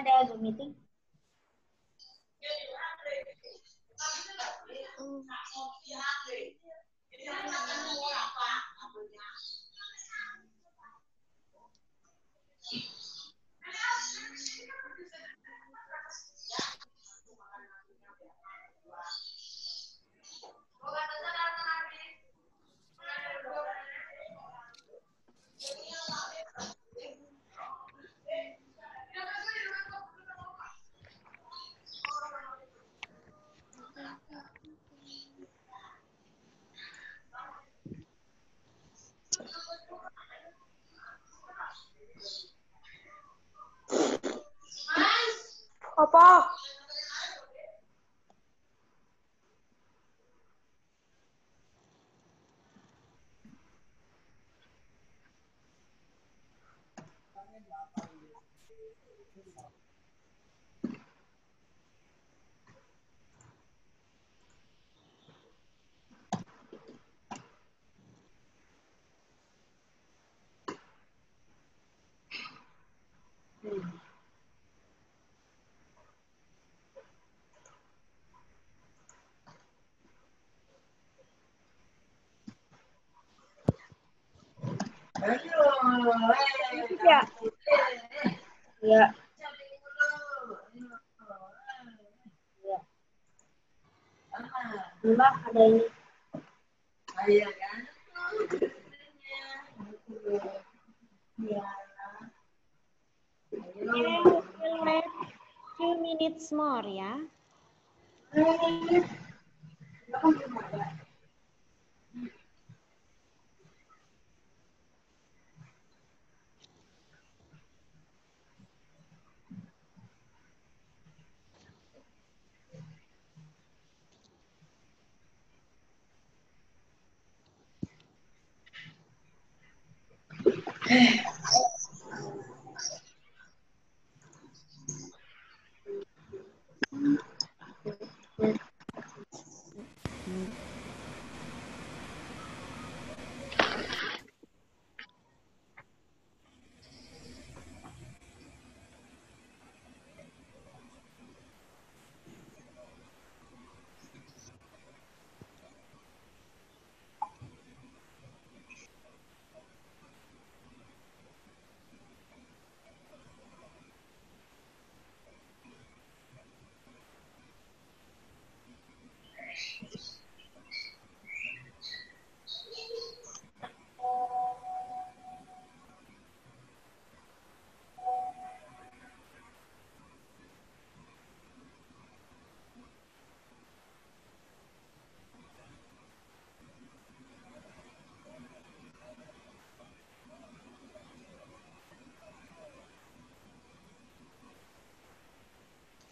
ada Zoom meeting? Apa? Ya. Ya. Mbak ada ini. Iya kan? Ya. We'll wait 2 minutes more ya.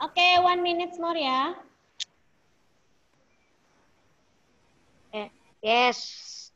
Oke, 1 minute more ya. Yes.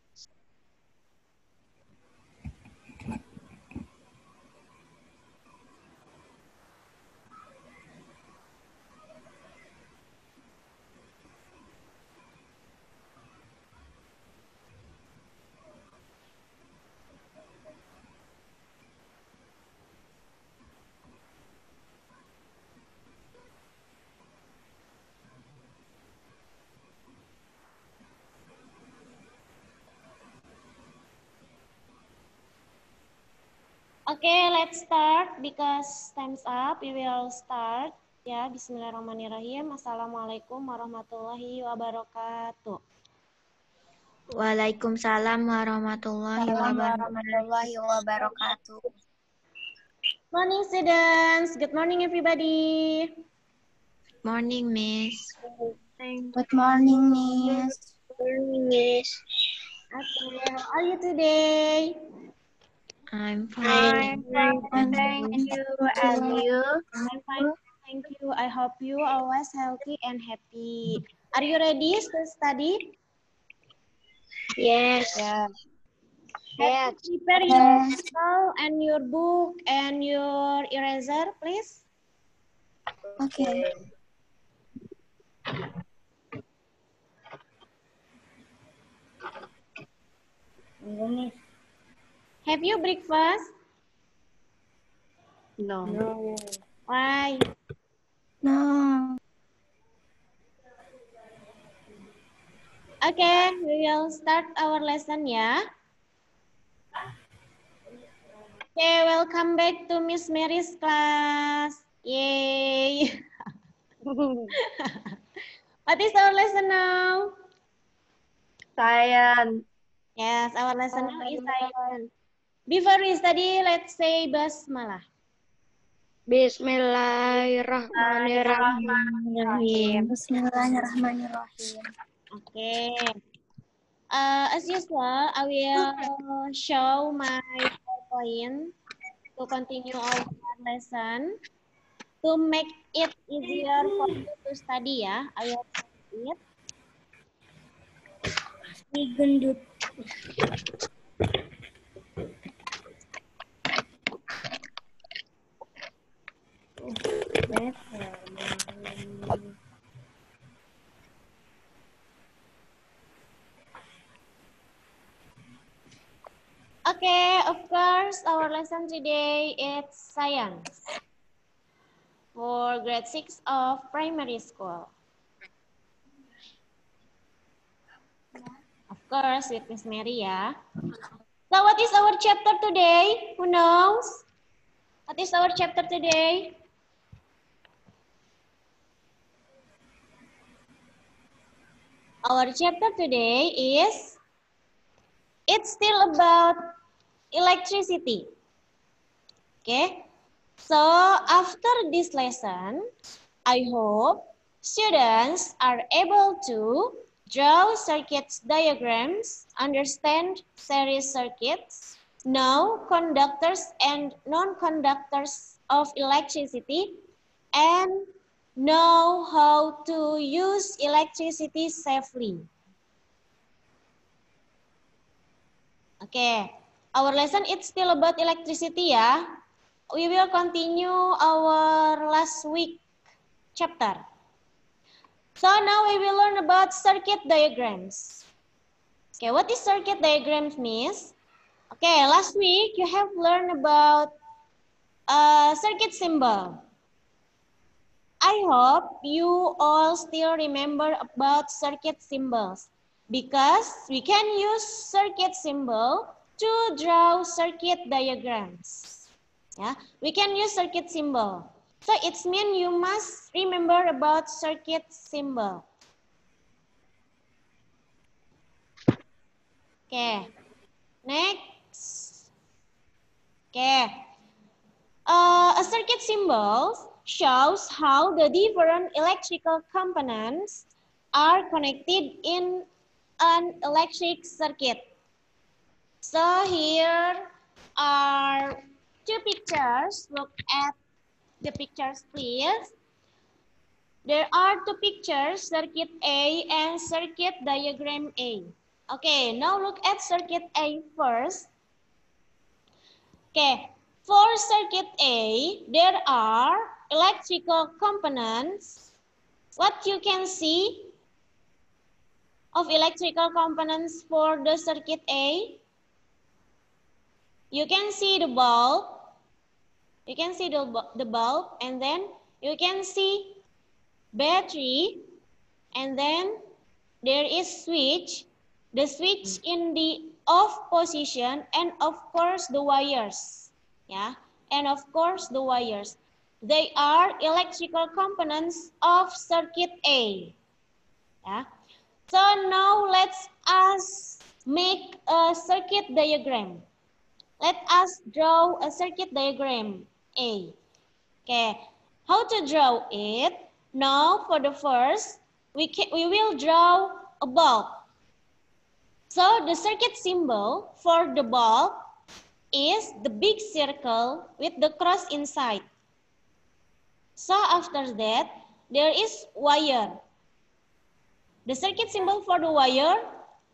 Oke, let's start because time's up. We will start. Ya, bismillahirrahmanirrahim. Assalamualaikum warahmatullahi wabarakatuh. Waalaikumsalam warahmatullahi wabarakatuh. Morning, students. Good morning, everybody. Morning, Miss. Good morning, Miss. Okay, how are you today? I'm fine. Thank you. And you? I'm fine, thank you. I hope you always healthy and happy. Are you ready to study? Yes. Yeah. Have you prepare your pencil and your book and your eraser, please? Okay. Have you breakfast? No. Why? No. Okay, we will start our lesson ya. Okay, welcome back to Miss Mary's class. Yay! What is our lesson now? Science. Yes, our lesson now is science. Before we study, let's say basmalah. Bismillahirrahmanirrahim. Bismillahirrahmanirrahim. Okay. As usual, I will show my PowerPoint to continue our lesson. To make it easier for you to study ya, I will show it. Gendut. Okay, of course, our lesson today is science for grade 6 of primary school. Of course, with Miss Mary ya. So, what is our chapter today? Who knows? What is our chapter today? Our chapter today is, it's still about electricity. Okay, so after this lesson, I hope students are able to draw circuit diagrams, understand series circuits, know conductors and non-conductors of electricity, and know how to use electricity safely. Okay, our lesson is still about electricity ya. We will continue our last week chapter. So now we will learn about circuit diagrams. Okay, what is circuit diagrams, Miss? Okay, last week you have learned about circuit symbol. I hope you all still remember about circuit symbols because we can use circuit symbol to draw circuit diagrams. Yeah, we can use circuit symbol. So it means you must remember about circuit symbol. Okay, next. Okay, a circuit symbol shows how the different electrical components are connected in an electric circuit. So here are two pictures. Look at the pictures, please. There are two pictures, circuit A and circuit diagram A. Okay, now look at circuit A first. Okay, for circuit A, there are electrical components. What you can see of electrical components for the circuit A? You can see the bulb. You can see the bulb, and then you can see battery, and then there is switch, the switch in the off position, and of course the wires. Yeah, and of course the wires. They are electrical components of circuit A. Yeah. So now let's us make a circuit diagram. Let us draw a circuit diagram A. Okay, how to draw it? Now for the first, we will draw a bulb. So the circuit symbol for the bulb is the big circle with the cross inside. So after that, there is wire. The circuit symbol for the wire,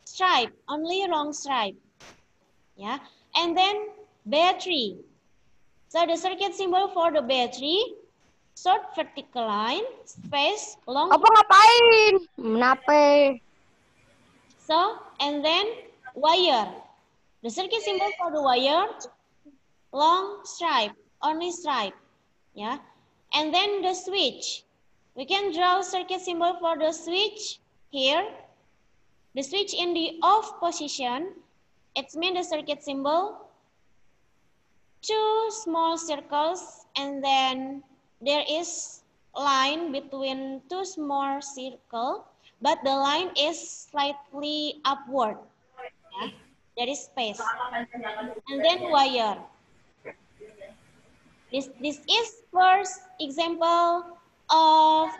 stripe, only long stripe. Yeah, and then battery. So the circuit symbol for the battery, short vertical line, space, long. Apa ngapain? Menape? So, and then wire. The circuit symbol for the wire, long stripe, only stripe. Yeah. And then the switch. We can draw circuit symbol for the switch here. The switch in the off position, it means the circuit symbol. 2 small circles, and then there is line between 2 small circles, but the line is slightly upward. Yeah? There is space. And then wire. This is first example of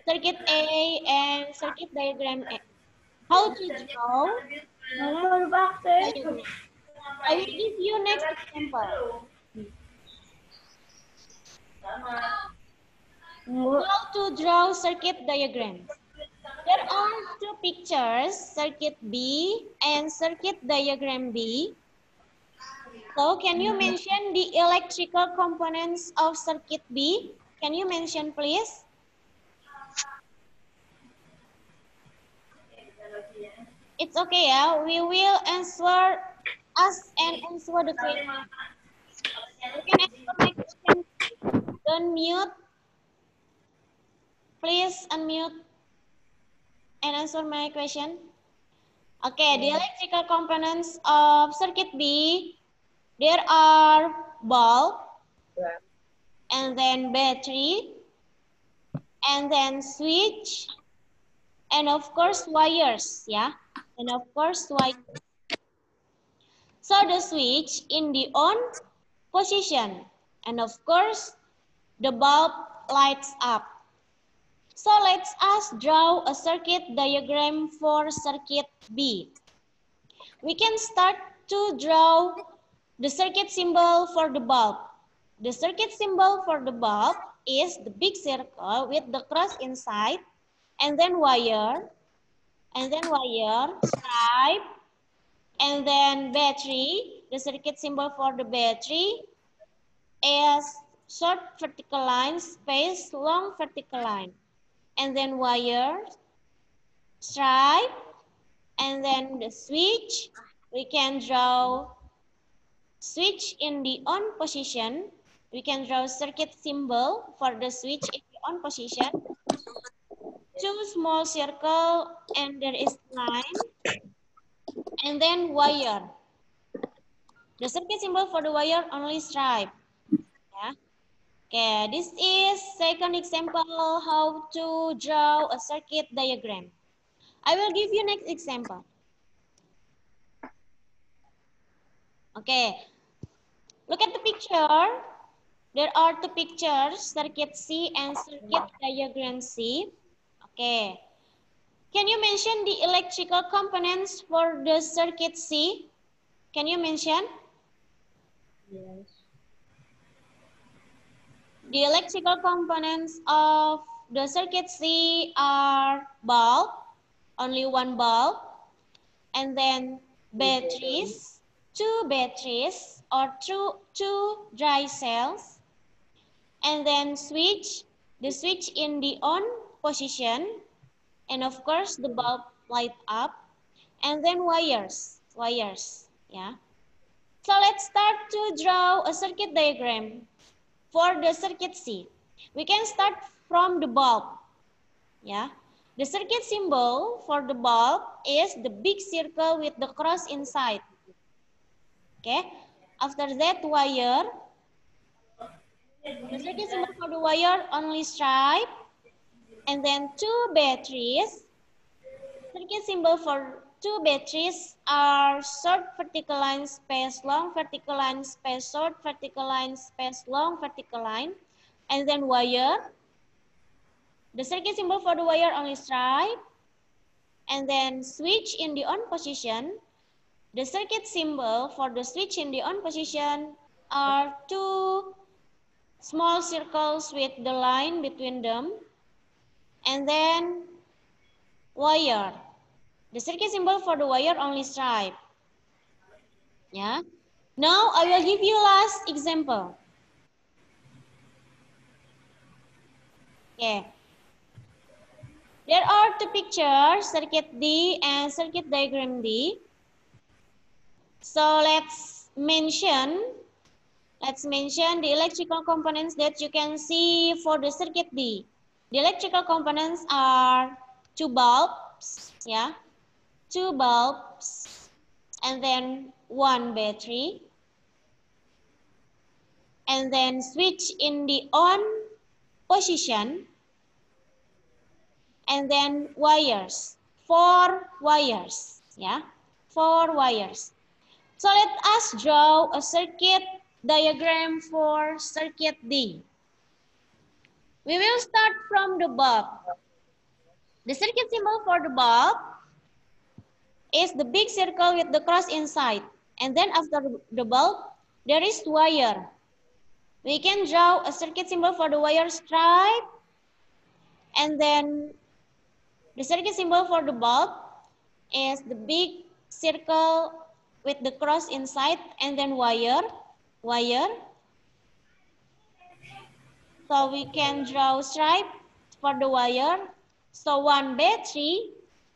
circuit A and circuit diagram A. How to draw diagram. I will give you next example. How to draw circuit diagrams. There are 2 pictures, circuit B and circuit diagram B. So can you mention the electrical components of circuit B? Can you mention please? It's okay, yeah. We will answer the question. You can answer my question. Don't mute. Please unmute and answer my question. Okay, the electrical components of circuit B, there are bulb, and then battery, and then switch, and of course wires, yeah, and of course wires. So the switch in the on position, and of course the bulb lights up. So let us draw a circuit diagram for circuit B. We can start to draw the circuit symbol for the bulb. The circuit symbol for the bulb is the big circle with the cross inside, and then wire, stripe, and then battery. The circuit symbol for the battery is short vertical line, space, long vertical line. And then wire, stripe, and then the switch. We can draw switch in the on position. We can draw circuit symbol for the switch in the on position. 2 small circle, and there is line, and then wire. The circuit symbol for the wire only stripe. Yeah. Okay, this is second example how to draw a circuit diagram. I will give you next example. Okay, look at the picture. There are 2 pictures, circuit C and circuit diagram C. Okay, can you mention the electrical components for the circuit C? Can you mention? Yes. The electrical components of the circuit C are bulb, only 1 bulb, and then batteries, 2 batteries or 2 dry cells, and then switch, the switch in the on position, and of course the bulb light up, and then wires, yeah. So let's start to draw a circuit diagram for the circuit C. We can start from the bulb, yeah. The circuit symbol for the bulb is the big circle with the cross inside. Okay. After that, wire. The circuit symbol for the wire only stripe. And then 2 batteries. Circuit symbol for 2 batteries are short vertical line, space, long vertical line, space, short vertical line, space, long vertical line. And then wire. The circuit symbol for the wire only stripe. And then switch in the on position. The circuit symbol for the switch in the on position are 2 small circles with the line between them. And then wire. The circuit symbol for the wire only stripe. Yeah. Now I will give you last example. Okay. There are 2 pictures, circuit D and circuit diagram D. So let's mention Let's mention the electrical components that you can see for the circuit D. The electrical components are two bulbs, yeah, two bulbs, and then one battery, and then switch in the on position, and then wires, four wires, yeah, four wires. So let us draw a circuit diagram for circuit D. We will start from the bulb. The circuit symbol for the bulb is the big circle with the cross inside. And then after the bulb, there is wire. We can draw a circuit symbol for the wire stripe. And then the circuit symbol for the bulb is the big circle with the cross inside and then wire. So we can draw stripe for the wire. So one battery,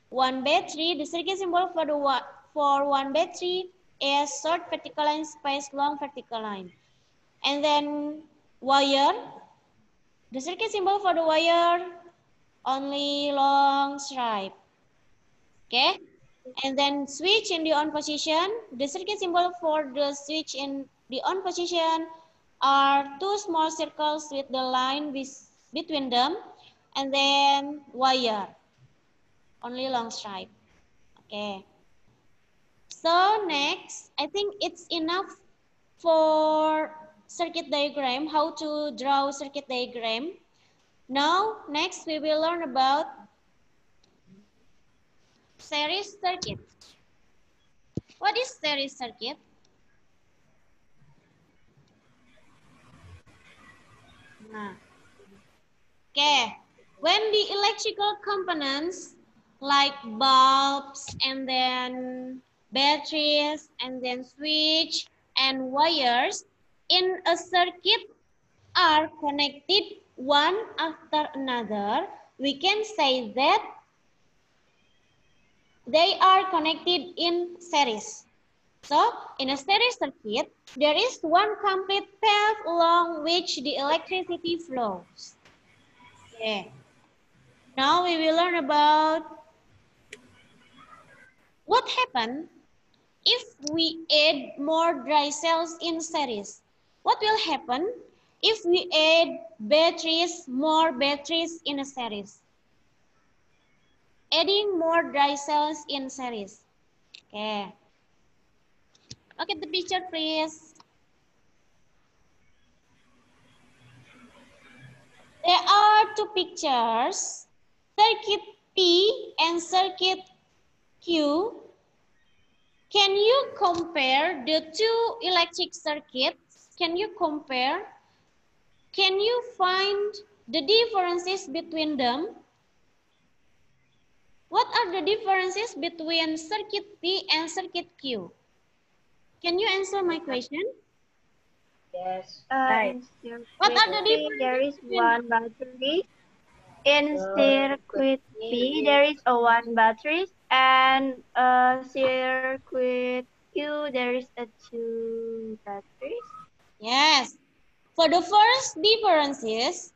the circuit symbol for one battery is short vertical line space long vertical line. And then wire, the circuit symbol for the wire only long stripe. Okay? And then switch in the on position, the circuit symbol for the switch in the on position are two small circles with the line between them, and then wire, only long stripe. Okay. So next, I think it's enough for circuit diagram, how to draw circuit diagram. Now, next we will learn about series circuit. What is series circuit? Nah. Okay, when the electrical components like bulbs and then batteries and then switch and wires in a circuit are connected one after another, we can say that they are connected in series. So, in a series circuit, there is one complete path along which the electricity flows. Okay. Now we will learn about what happens if we add more dry cells in series. What will happen if we add more batteries in a series? Adding more dry cells in series. Okay. Look at the picture, please. There are two pictures, circuit P and circuit Q. Can you compare the two electric circuits? Can you compare? Can you find the differences between them? What are the differences between circuit P and circuit Q? Can you answer my question? Yes. In What are circuit the P, there differences is between one battery. In circuit P, there is a one battery, and circuit Q, there is a two batteries. Yes. For the first differences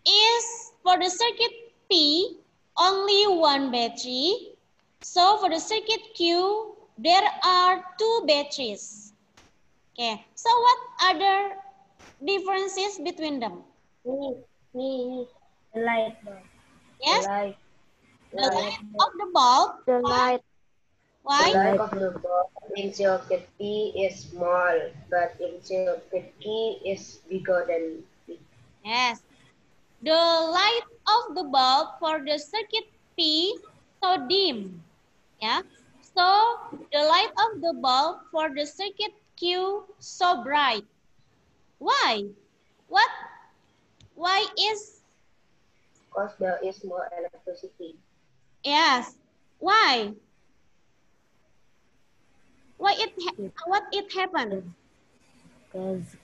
is for the circuit P, only one battery. So for the circuit Q, there are two batteries. Okay. So what are the differences between them? Me. The light bulb. Yes. The Light. light of the bulb. The light. Why? The light of the bulb in circuit P is small, but in circuit Q is bigger than P. Yes. The light of the bulb for the circuit P so dim. Yeah. So the light of the bulb for the circuit Q so bright. Why? What? Why is? Because there is more electricity. Yes. Why? What it happened? Cause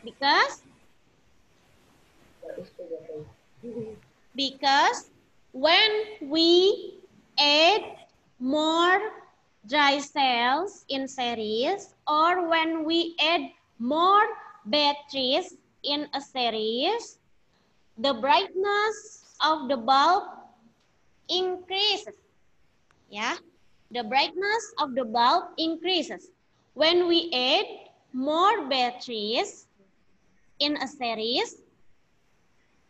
Because There is together. because when we add more dry cells in series, or when we add more batteries in a series, the brightness of the bulb increases. Yeah, the brightness of the bulb increases. When we add more batteries in a series,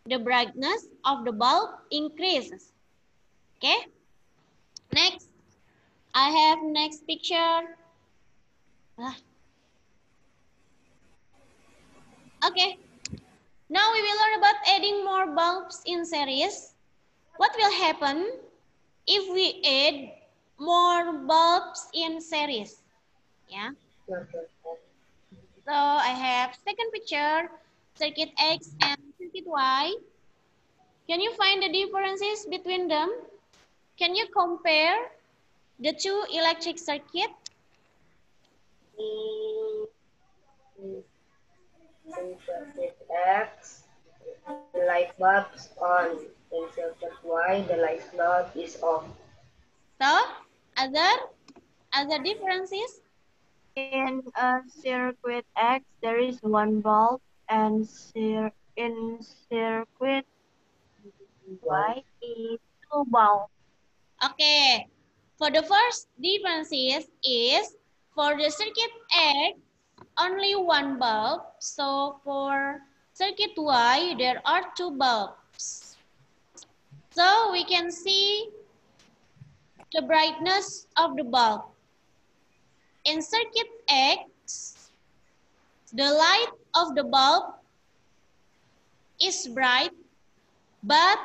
the brightness of the bulb increases. Okay. Next, I have next picture. Okay. Now we will learn about adding more bulbs in series. What will happen if we add more bulbs in series? Yeah. So I have second picture, circuit X and circuit Y. Can you find the differences between them? Can you compare the two electric circuits? In circuit X, the light bulbs on. In circuit Y, the light bulb is off. So, other differences? In circuit X, there is one bulb, and in circuit Y is two bulbs. Okay. For the first differences is for the circuit X, only one bulb. So for circuit Y, there are two bulbs. So we can see the brightness of the bulb. In circuit X, the light of the bulb is bright, but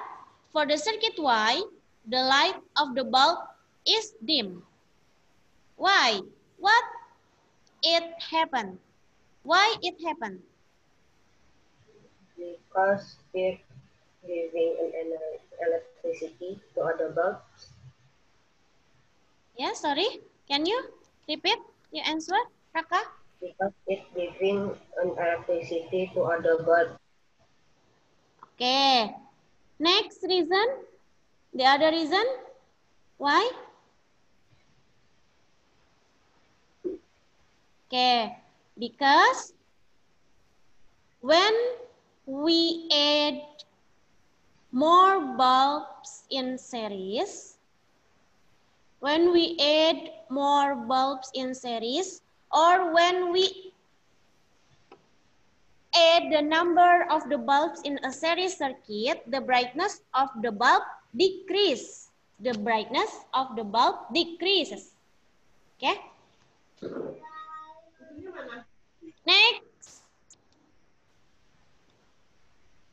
for the circuit Y, the light of the bulb is dim. Why? What it happened? Why it happened? Because it giving an electricity to other bulbs. Yeah, sorry. Can you repeat your answer, Raka? Because it giving an electricity to other bulbs. Okay. Next reason. The other reason. Why? Okay. Because when we add more bulbs in series, or when we add the number of the bulbs in a series circuit, the brightness of the bulb decreases. The brightness of the bulb decreases. Okay. Next.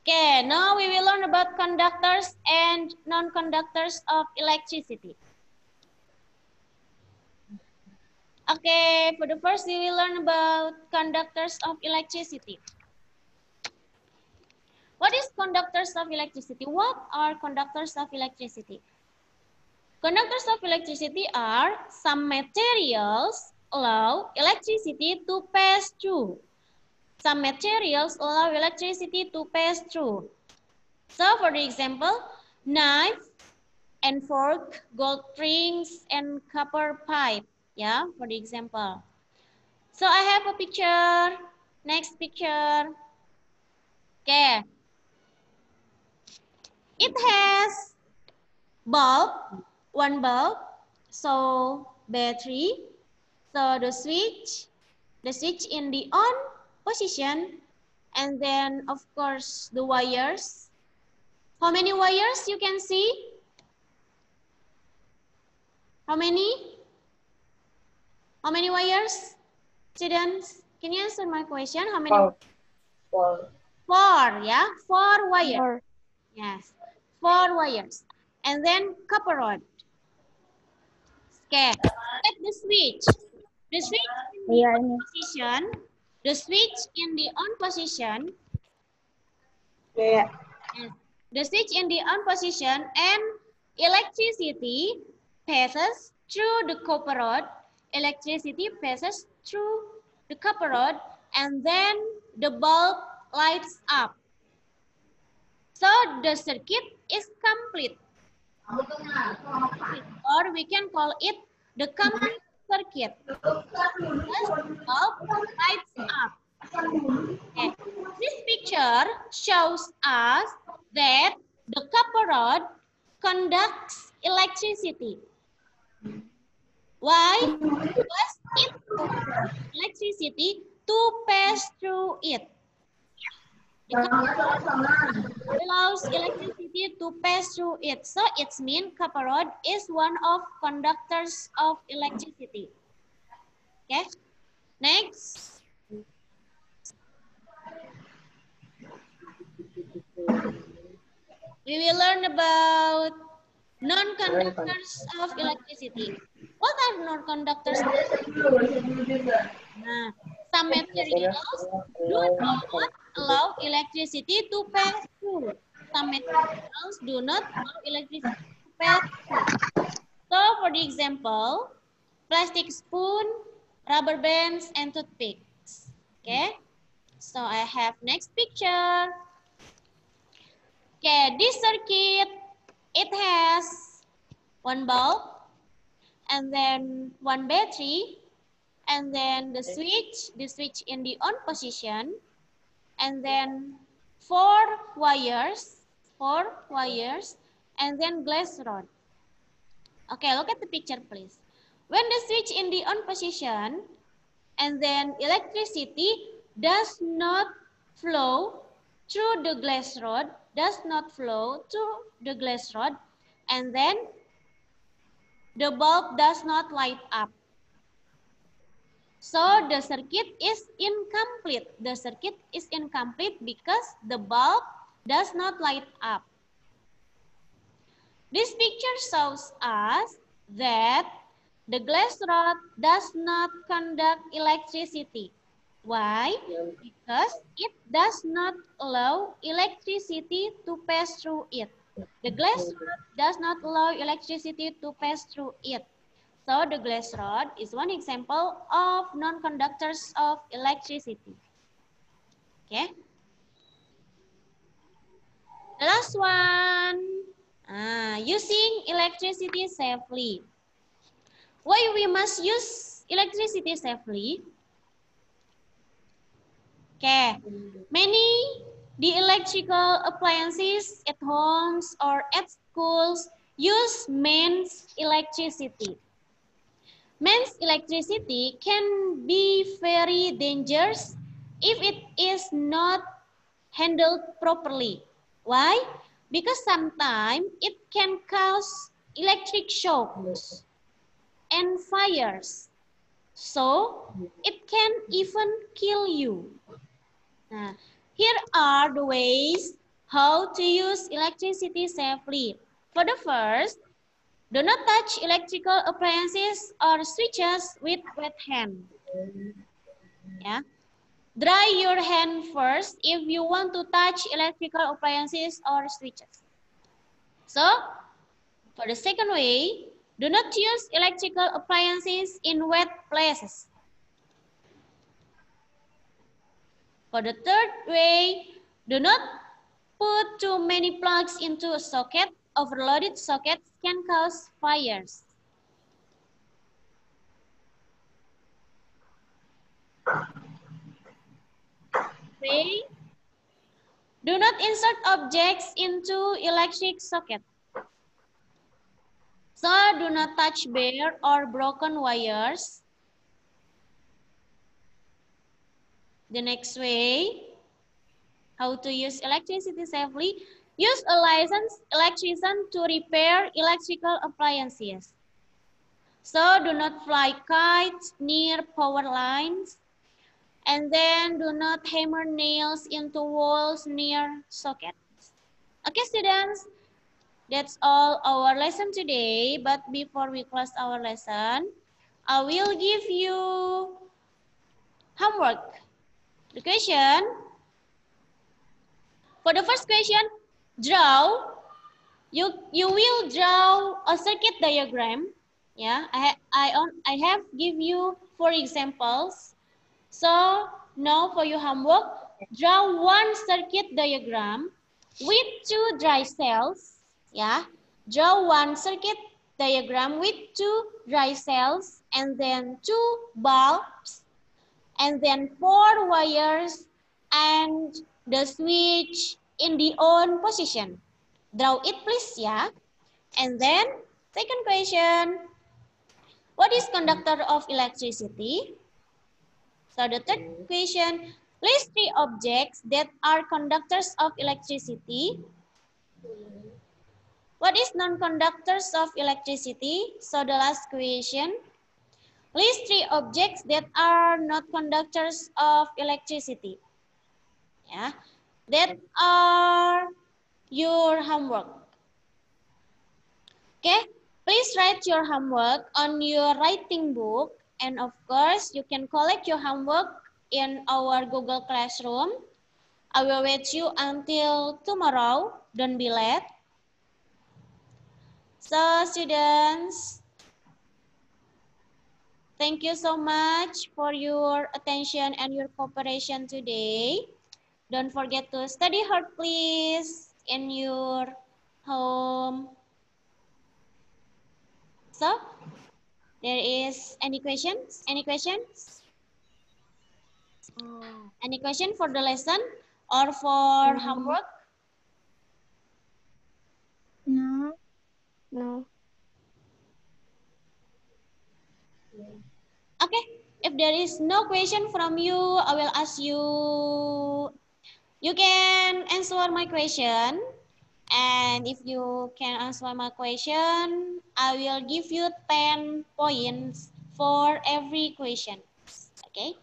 Okay, now we will learn about conductors and non-conductors of electricity. Okay, for the first we will learn about conductors of electricity. What is conductors of electricity? What are conductors of electricity? Conductors of electricity are some materials allow electricity to pass through. Some materials allow electricity to pass through. So for the example, knife and fork, gold rings, and copper pipe. Yeah, for the example. So I have a picture. Next picture. Okay. It has bulb, one bulb. So battery. So the switch in the on position. And then of course the wires. How many wires you can see? How many? How many wires? Students, can you answer my question? How many? Four. Four, yeah? Four wires. Four. Yes, 4 wires. And then copper rod. Okay, at the switch. The switch in the on position. The switch in the on position. Yeah. The switch in the on position and electricity passes through the copper rod. Electricity passes through the copper rod and then the bulb lights up. So the circuit is complete. Or we can call it the complete circuit. Thus, bulb lights up. Okay. This picture shows us that the copper rod conducts electricity. Why? Because it allows electricity to pass through it. The copper rod allows electricity to pass through it. So it means copper rod is one of conductors of electricity. Okay. Next. We will learn about non-conductors of electricity. What are non-conductors? Some materials do not allow electricity to pass through. Some materials do not allow electricity to pass through. So, for the example, plastic spoon, rubber bands, and toothpicks. Okay. So, I have next picture. Okay, this circuit, it has one bulb, and then one battery, and then the switch in the on position, and then four wires, and then glass rod. Okay, look at the picture, please. When the switch in the on position, and then electricity does not flow through the glass rod, and then the bulb does not light up. So the circuit is incomplete. The circuit is incomplete because the bulb does not light up. This picture shows us that the glass rod does not conduct electricity. Why? Because it does not allow electricity to pass through it. The glass rod does not allow electricity to pass through it. So the glass rod is one example of non-conductors of electricity. Okay. The last one, using electricity safely. Why we must use electricity safely? Okay, the electrical appliances at homes or at schools use mains electricity. Mains electricity can be very dangerous if it is not handled properly. Why? Because sometimes it can cause electric shocks and fires. So, it can even kill you. Here are the ways how to use electricity safely. For the first, do not touch electrical appliances or switches with wet hand. Yeah. Dry your hand first if you want to touch electrical appliances or switches. So, for the second way, do not use electrical appliances in wet places. For the third way, do not put too many plugs into a socket. Overloaded sockets can cause fires. Okay. Do not insert objects into electric socket. So do not touch bare or broken wires. The next way, how to use electricity safely. Use a licensed electrician to repair electrical appliances. So do not fly kites near power lines. And then do not hammer nails into walls near sockets. Okay, students, that's all our lesson today. But before we close our lesson, I will give you homework. The question, for the first question, draw. You will draw a circuit diagram. Yeah, I have give you 4 examples. So now for your homework, draw one circuit diagram with 2 dry cells. Yeah, draw one circuit diagram with 2 dry cells and then 2 bulbs and then 4 wires and the switch in the on position. Draw it please ya. And then second question. What is conductor of electricity? So the third question, list 3 objects that are conductors of electricity. What is non-conductors of electricity? So the last question, list 3 objects that are not conductors of electricity. Yeah, that are your homework. Okay, please write your homework on your writing book. And of course, you can collect your homework in our Google Classroom. I will wait you until tomorrow. Don't be late. So students, thank you so much for your attention and your cooperation today. Don't forget to study hard please in your home. So, there is any questions? Any questions? Any question for the lesson or for homework? No. No. Okay, if there is no question from you, I will ask you. You can answer my question. And if you can answer my question, I will give you 10 points for every question. Okay?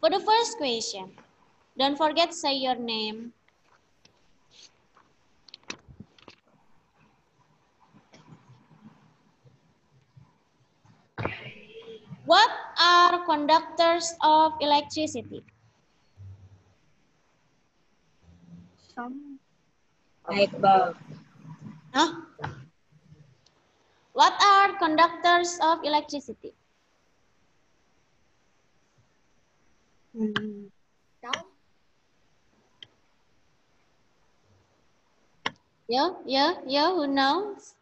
For the first question, don't forget to say your name. What are conductors of electricity? Some. Light bulb. Huh? What are conductors of electricity? Yeah, who knows?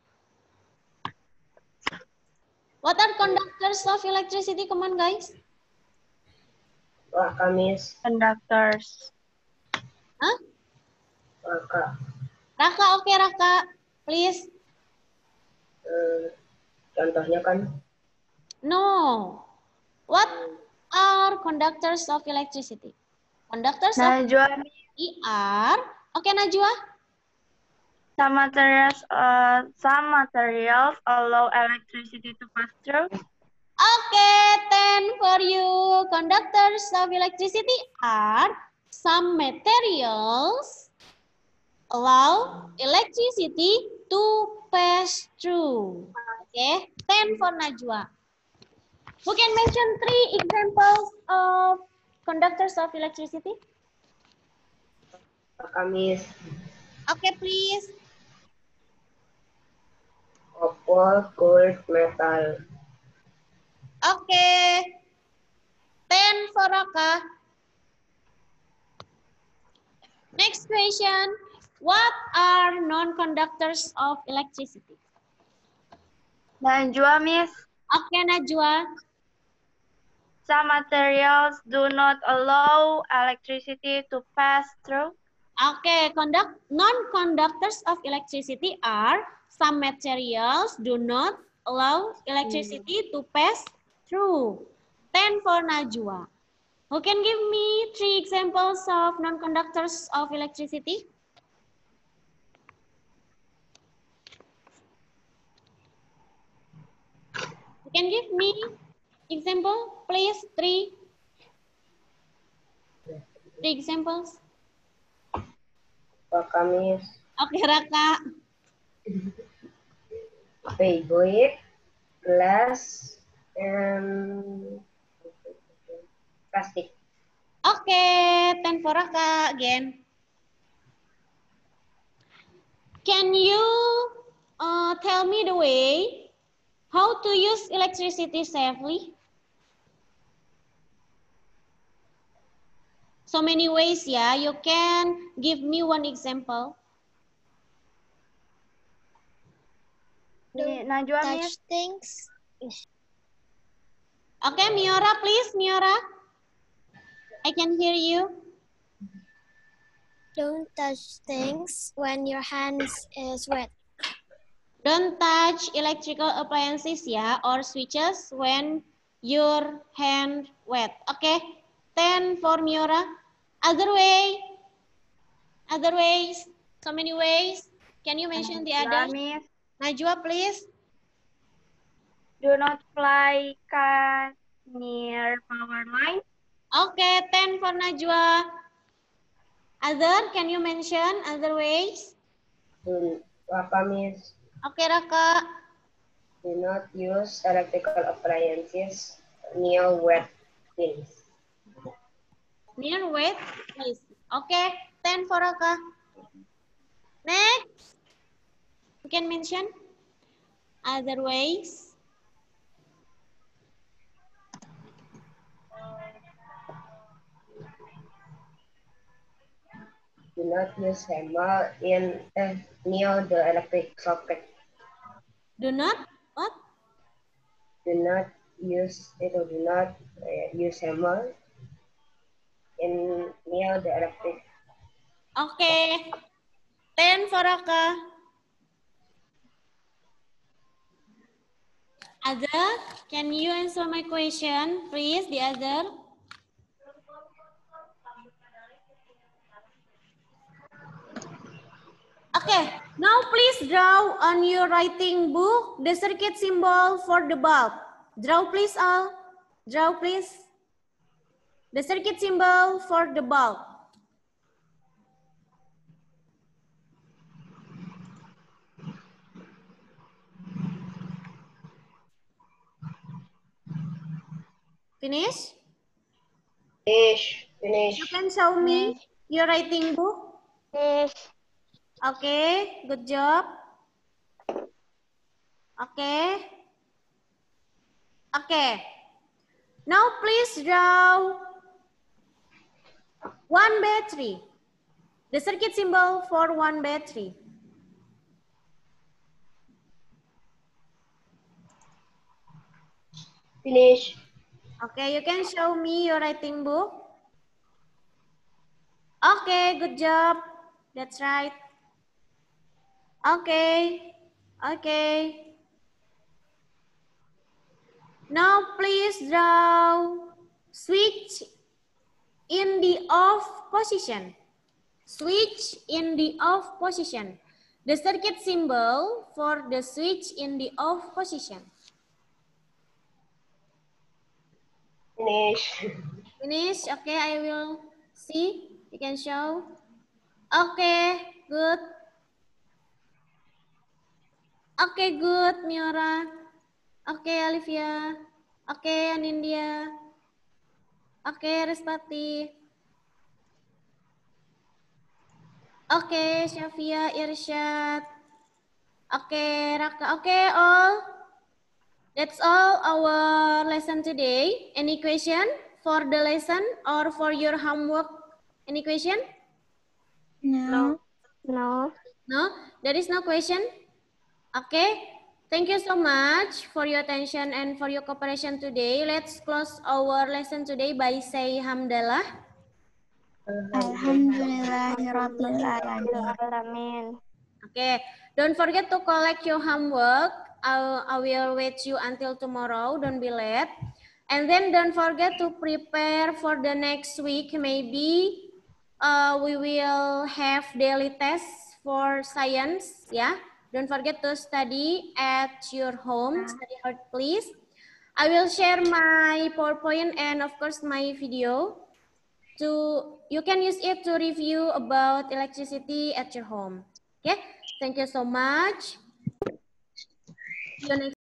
What are conductors of electricity? Come on, guys. Raka, Miss. Conductors. Huh? Raka. Raka, okay, Raka. Please. Contohnya kan? No. What are conductors of electricity? Conductors of Najwa, electricity are... Okay, Najwa. some materials allow electricity to pass through. Okay, 10 for you. Conductors of electricity are some materials allow electricity to pass through. Okay, 10 for Najwa. Who can mention 3 examples of conductors of electricity? Raka, Miss. Okay, please. Copper, gold, metal. Okay, 10 for Raka. Next question. What are non-conductors of electricity? Najwa, Miss. Okay, Najwa. Some materials do not allow electricity to pass through. Okay, non-conductors of electricity are some materials do not allow electricity to pass through. 10 for Najwa. Who can give me 3 examples of non-conductors of electricity? You can give me example, please. 3 examples. Raka, Miss. Okay, Raka. Favorite, glass, and plastic. Okay, 10 for Raka again. Can you tell me the way how to use electricity safely? So many ways, yeah. You can give me one example. Najwa, Touch Miss. things. Okay, Miora, please, Miora. I can hear you. Don't touch things when your hands is wet. Don't touch electrical appliances ya or switches when your hand wet. Okay, 10 for Miora. Other way, other ways, so many ways. Can you mention the Najwa, others? Miss. Najwa, please. Do not fly kite near power line. Okay, 10 for Najwa. Other, can you mention other ways? Apa, Miss? Okay, Raka. Do not use electrical appliances near wet things. Near wet place. Okay, 10 for Raka. Next, you can mention other ways. Do not use hammer near the electric socket. Do not what? Do not use hammer near the electric. Okay, 10 for Raka. Other, can you answer my question, please? The other. Okay, now please draw on your writing book the circuit symbol for the bulb. Draw please all. Draw please. The circuit symbol for the bulb. Finish? Finish. You can show me your writing book. Miss. Okay, good job. Okay. Okay. Now please draw one battery. The circuit symbol for one battery. Finish. Okay, you can show me your writing book. Okay, good job. That's right. Okay. Okay. Now please draw switch in the off position. Switch in the off position. The circuit symbol for the switch in the off position. Finish. Finish. Okay, I will see. You can show. Okay, good. Okay, good, Miora. Okay, Olivia. Okay, Anindya. Okay, Respati. Okay, Syafia, Irsyad. Okay, Raka. Okay, all. That's all our lesson today. Any question for the lesson or for your homework? Any question? No. No. No? There is no question? Okay. Thank you so much for your attention and for your cooperation today. Let's close our lesson today by say Hamdalah. Alhamdulillahirabbil alamin. Alamin. Okay. Don't forget to collect your homework. I will wait you until tomorrow. Don't be late. And then don't forget to prepare for the next week. Maybe we will have daily tests for science. Yeah. Don't forget to study at your home. Study hard, please. I will share my PowerPoint and of course my video. You can use it to review about electricity at your home. Okay. Thank you so much. See you next